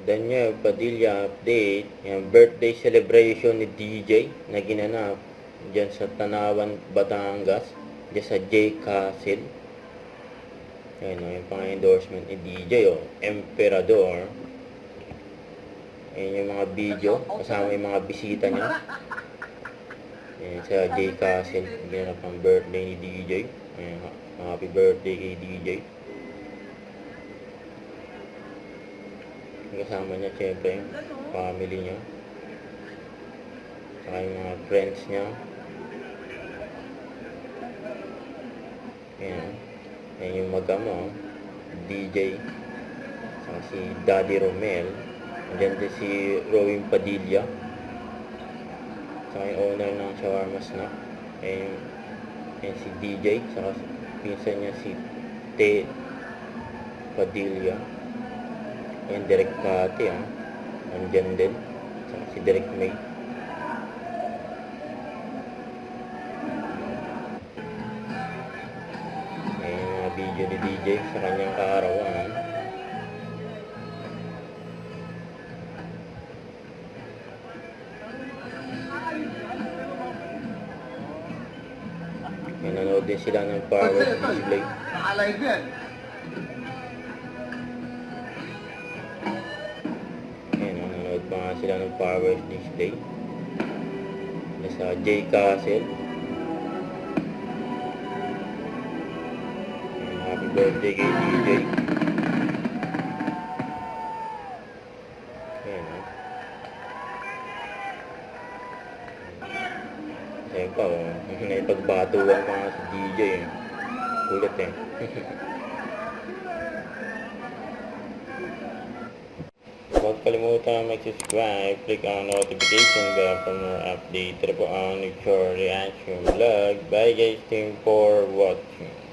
Daniel Padilla update. Yung birthday celebration ni DJ na ginanap dyan sa Tanawan, Batangas. Dyan sa J. Castle. Ayan o, yung pang-endorsement ni DJ o, Emperador. Ayan yung mga video, kasama yung mga bisita niya. Ayan sa J. Castle, ginanap ang birthday ni DJ. Ayan, happy birthday kay DJ. Kasama niya syempre yung family niya, saka yung mga friends niya. Ayan, ayan yung mag-ama, DJ, saka si Daddy Romel. Andyan din si Rowing Padilla, saka yung owner ng Shawarma Snack. Ayan si DJ, saka pinsan niya si T. Padilla. Ayan, Direk Kati, andyan din. Saka si Direk May. Ayan yung mga video ni DJ sa kanyang kaarawan. Ayan, nanood din sila ng power display. Pa sila ng power display sa J. Castle. Happy birthday kay DJ. Ayan pa, naipagbatuan pa nga si DJ. Kulit Huwag kalimutan mag-subscribe, click ang notification bell for more update. Ito po ang Nicole Reaction Vlog. Bye guys, thank you for watching.